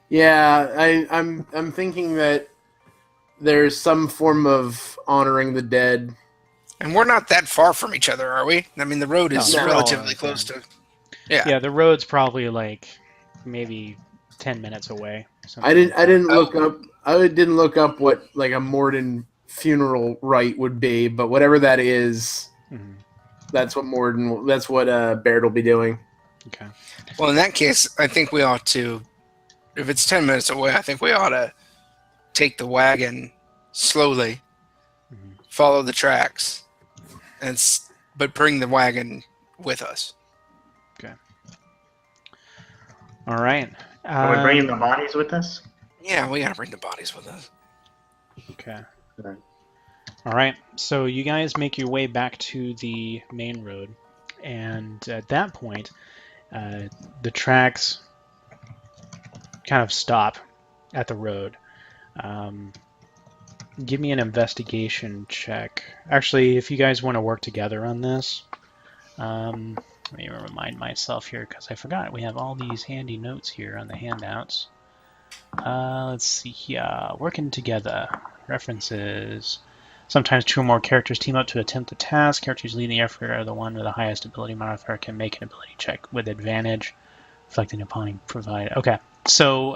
Yeah, I'm thinking that there's some form of honoring the dead. And we're not that far from each other, are we? I mean, the road is No, relatively no. close to. Yeah. Yeah, the road's probably like maybe 10 minutes away. I didn't look Oh. up. I didn't look up what like a Morden funeral rite would be, but whatever that is, Mhm. that's what Baerd will be doing. Okay. Well, in that case, I think we ought to. If it's 10 minutes away, I think we ought to take the wagon slowly, Mhm. follow the tracks, but bring the wagon with us. All right. Are we bringing the bodies with us? Yeah, we gotta bring the bodies with us. Okay. Okay. All right. So you guys make your way back to the main road, and at that point, the tracks kind of stop at the road. Give me an investigation check. Actually, if you guys want to work together on this, let me remind myself here because I forgot. We have all these handy notes here on the handouts. Let's see here. Working together. References. Sometimes two or more characters team up to attempt a task. Characters leading the effort are the one with the highest ability modifier can make an ability check with advantage, reflecting upon provide. Okay, so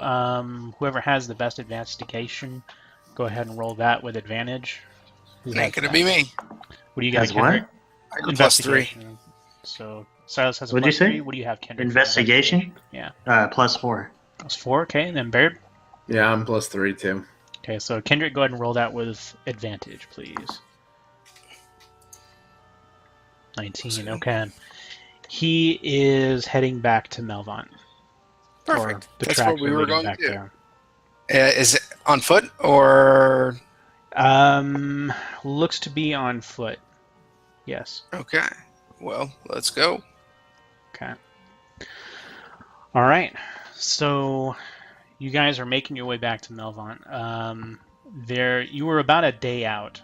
whoever has the best investigation, go ahead and roll that with advantage. Who Ain't has gonna that? be me. What do you guys Has what? Kendrick? I got +3. Investigation. So Silas has a What'd you say? +3. What do you have, Kendrick? Investigation? Yeah. +4. +4. Okay, and then Baerd. Yeah, I'm +3 too. Okay, so Kendrick, go ahead and roll that with advantage, please. 19. Okay. He is heading back to Melvant. Perfect. Or the That's tracks what we are were leading going back to do. there. Is it on foot or? Looks to be on foot. Yes. Okay. Well, let's go. Okay. All right. So you guys are making your way back to Melvant. You were about a day out,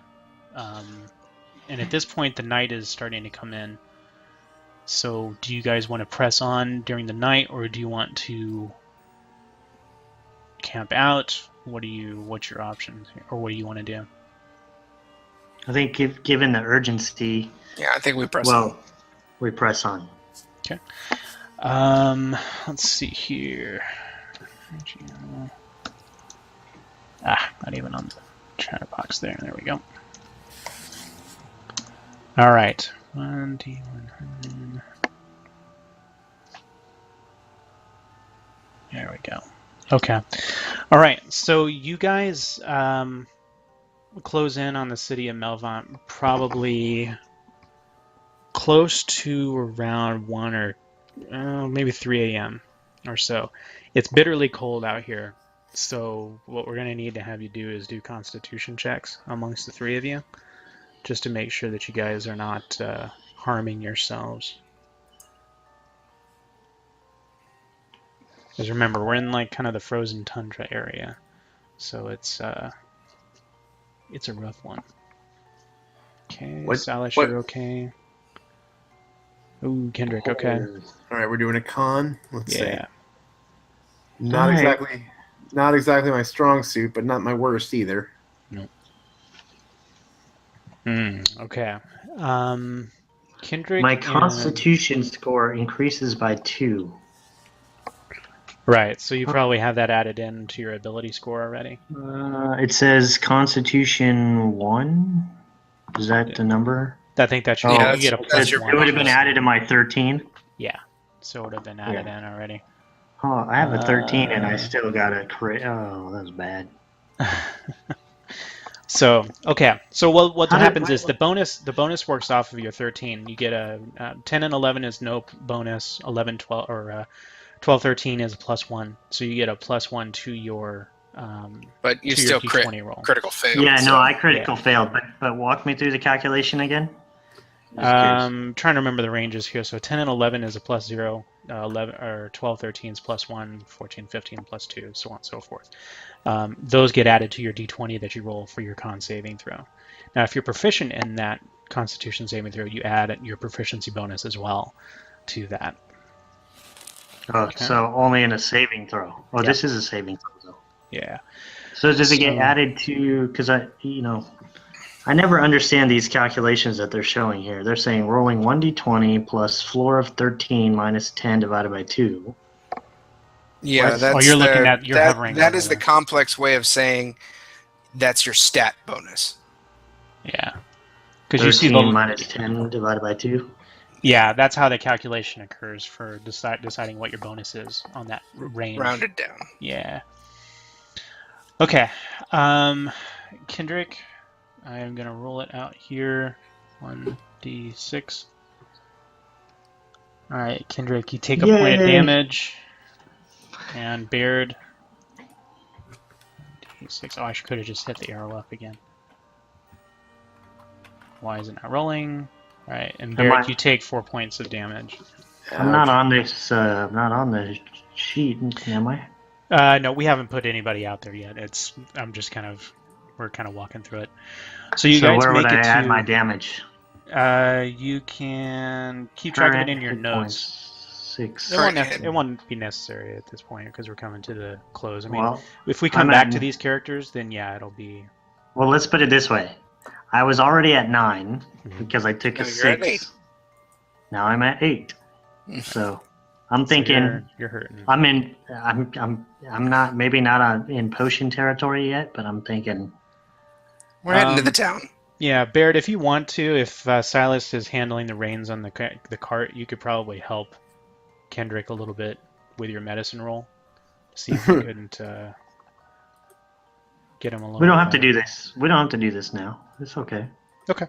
and at this point the night is starting to come in. So do you guys want to press on during the night, or do you want to camp out? What's your options, or what do you want to do? I think given the urgency, Yeah, I think we press on. well, we press on. Okay. Let's see here. Not even on the Chatterbox there. There we go. All right. 1D100. There we go. Okay. All right. So you guys close in on the city of Melvant probably close to around 1 or maybe 3 a.m. or so. It's bitterly cold out here. So what we're going to need to have you do is do constitution checks amongst the three of you, just to make sure that you guys are not harming yourselves. Because remember, we're in like kind of the frozen tundra area, so it's a rough one. Okay, Silas, you're okay. Ooh, Kindrik, okay. All right, we're doing a con. Let's see. Yeah. Not exactly my strong suit, but not my worst either. Nope. Okay. Kindrik. My Constitution score increases by 2. Right, so you probably have that added into your ability score already. It says Constitution 1. Is that the number? I think that should Oh, you get a plus it 1. would have been added to my 13. Yeah, so it would have been added in already. Oh, I have a 13 and I still got a crit. Oh, that was bad. So okay, so what happens is the bonus works off of your 13. You get a 10 and 11 is no bonus. 11, 12 or 12, 13 is a plus 1. So you get a plus 1 to your but you to still your D20 roll. critical fail. Yeah, so. no, I critical failed. But walk me through the calculation again. Trying to remember the ranges here. So 10 and 11 is a plus 0. 11 or 12, 13 is plus 1. 14, 15 plus 2, so on and so forth. Those get added to your D20 that you roll for your con saving throw. Now, if you're proficient in that Constitution saving throw, you add your proficiency bonus as well to that. Oh, Okay. so only in a saving throw. Oh, Yeah. This is a saving throw, though. Yeah. So does it get added to? Because I never understand these calculations that they're showing here. They're saying rolling 1d20 plus floor of 13 minus 10 divided by 2. Yeah, that's you're looking at you're hovering. That over is the complex way of saying that's your stat bonus. Yeah. Because you see 13 minus 10 divided by 2. Yeah, that's how the calculation occurs for deciding what your bonus is on that range. Rounded down. Yeah. Okay. Kindrik, I am going to roll it out here. 1d6. All right, Kindrik, you take a point of damage. And Baerd. D6. Oh, I could have just hit the arrow up again. Why is it not rolling? All right, and Baerd, you take 4 points of damage. I'm not on this. Not on the sheet, am I? No, we haven't put anybody out there yet. I'm just we're kind of walking through it. So you guys where make would it I add to my damage? You can keep track of it in your notes. 6. It won't be necessary at this point because we're coming to the close. I mean, Well, if we come back to these characters, then yeah, it'll be. Well, let's put it this way. I was already at 9 because I took a Now you're at 6. 8. Now I'm at 8. So I'm thinking you're hurting. I'm not maybe not in potion territory yet, but I'm thinking We're heading to the town. Yeah, Baerd, if you want to, if Silas is handling the reins on the cart, you could probably help Kindrik a little bit with your medicine roll. See if you couldn't get him a little. we don't have to do this. We don't have to do this now. It's okay. Okay.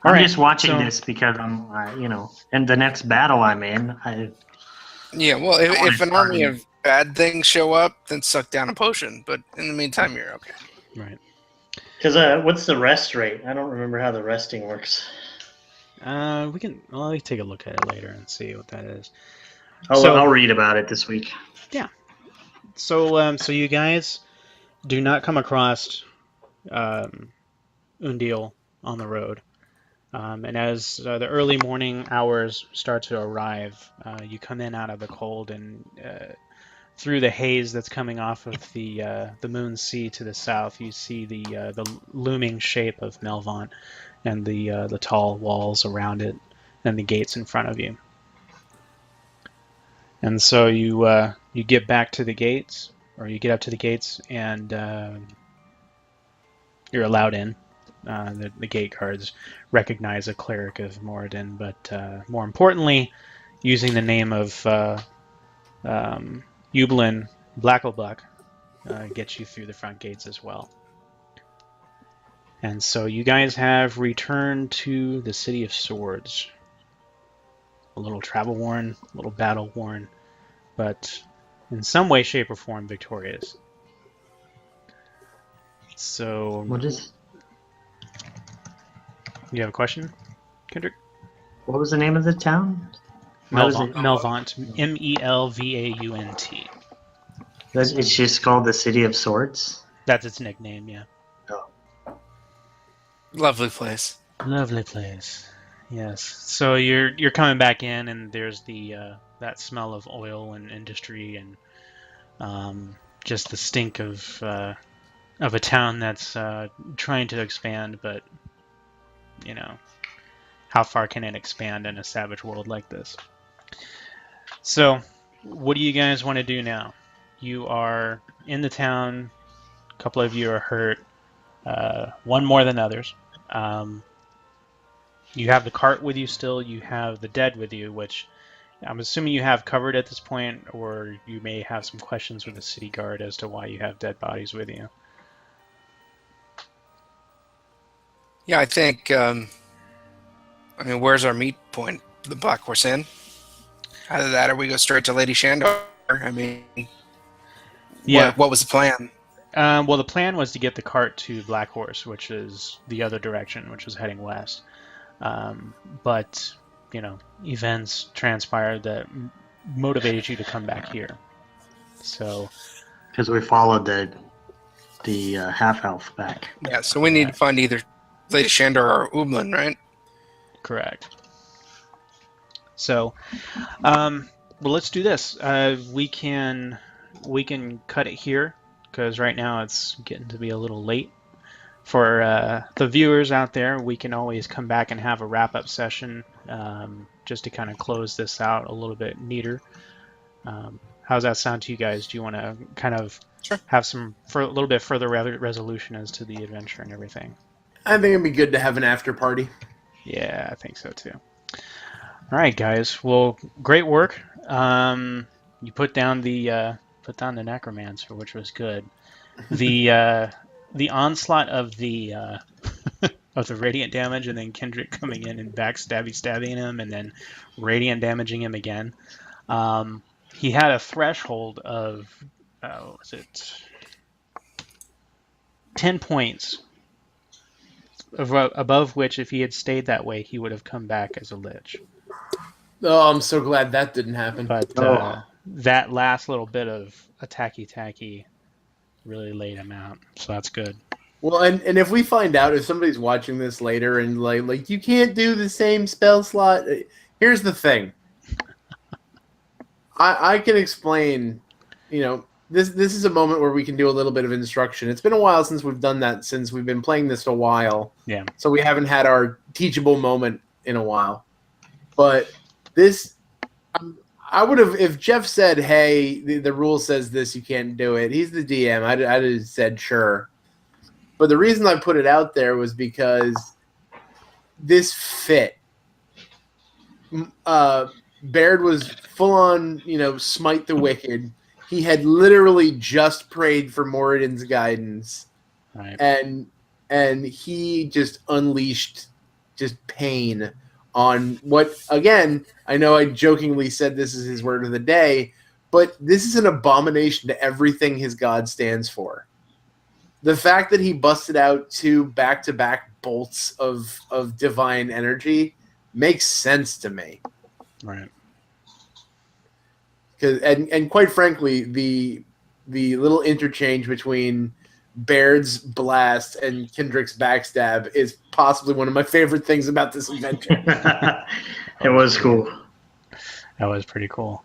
I'm just watching this because I'm, in the next battle I'm in. Yeah, well, if an army of bad things show up, then suck down a potion. But in the meantime, you're okay. Right. Because what's the rest rate? I don't remember how the resting works. We can. Well, let me take a look at it later and see what that is. I'll read about it this week. Yeah. So you guys do not come across Undil on the road. And as the early morning hours start to arrive, you come in out of the cold and through the haze that's coming off of the Moon Sea to the south, you see the looming shape of Melvant and the tall walls around it and the gates in front of you. And so you get back to the gates, or you get up to the gates, and You're allowed in. The gate guards recognize a cleric of Moradin, but more importantly, using the name of Yublin Blacklebuck gets you through the front gates as well. And so you guys have returned to the City of Swords. A little travel-worn, a little battle-worn, but in some way, shape, or form victorious. So, What is? you have a question, Kendrick? What was the name of the town? Why was it? Melvaunt, Melvaunt. It's just called the City of Swords. That's its nickname, yeah. Oh. Lovely place. Lovely place. Yes. So you're coming back in, and there's the that smell of oil and industry, and just the stink of a town that's trying to expand, but you know, how far can it expand in a savage world like this? So, what do you guys want to do now? You are in the town. A couple of you are hurt. One more than others. You have the cart with you still. You have the dead with you, which I'm assuming you have covered at this point, or you may have some questions with the city guard as to why you have dead bodies with you. Yeah, I think. I mean, where's our meet point? The Black Horse Inn. Either that, or we go straight to Lady Shandor. I mean, Yeah. What was the plan? Well, the plan was to get the cart to Black Horse, which is the other direction, which was heading west. But, you know, events transpired that motivated you to come back here. So, Because we followed the half elf back. Yeah, so we need to find either Lady Shandor or Ublin, right? correct. So, well, let's do this. We can cut it here because right now it's getting to be a little late. For the viewers out there, we can always come back and have a wrap-up session just to kind of close this out a little bit neater. How's that sound to you guys? Do you want to kind of have a little bit further resolution as to the adventure and everything? I think it'd be good to have an after party. Yeah, I think so too. All right, guys. Well, great work. You put down the necromancer, which was good. The onslaught of the of the radiant damage, and then Kindrik coming in and stabbing him, and then radiant damaging him again. He had a threshold of was it 10 points above which, if he had stayed that way, he would have come back as a lich. Oh, I'm so glad that didn't happen. But that last little bit of attacky really laid him out, so that's good. Well, and if we find out, if somebody's watching this later and like you can't do the same spell slot, here's the thing. I can explain, this is a moment where we can do a little bit of instruction. It's been a while since we've done that, since we've been playing this a while. Yeah. So we haven't had our teachable moment in a while. But this, I would have, if Jeff said, hey, the rule says this, you can't do it. He's the DM. I'd have said, sure. But the reason I put it out there was because this fit. Baerd was full on, smite the wicked. He had literally just prayed for Moradin's guidance. Right. And he just unleashed just pain on what, again, I know I jokingly said this is his word of the day, but this is an abomination to everything his god stands for. The fact that he busted out 2 back-to-back bolts of divine energy makes sense to me. Right. And quite frankly, the little interchange between Baird's blast and Kindrik's backstab is possibly one of my favorite things about this adventure. It was cool. That was pretty cool.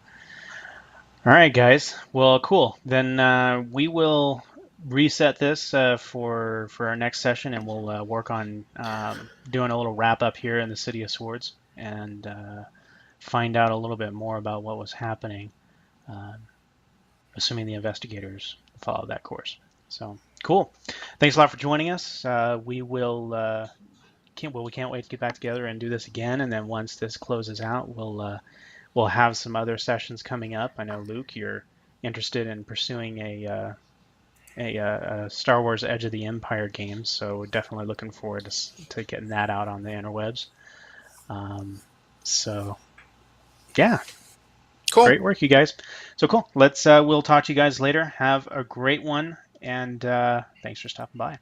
All right, guys. Well, cool. Then we will reset this for our next session, and we'll work on doing a little wrap up here in the City of Swords and find out a little bit more about what was happening, assuming the investigators followed that course. So Cool. Thanks a lot for joining us. We can't wait to get back together and do this again. And then once this closes out, we'll have some other sessions coming up. I know, Luke, you're interested in pursuing a Star Wars Edge of the Empire game, so we're definitely looking forward to getting that out on the interwebs. So, yeah, Cool. great work, you guys. So cool. We'll talk to you guys later. Have a great one, and thanks for stopping by.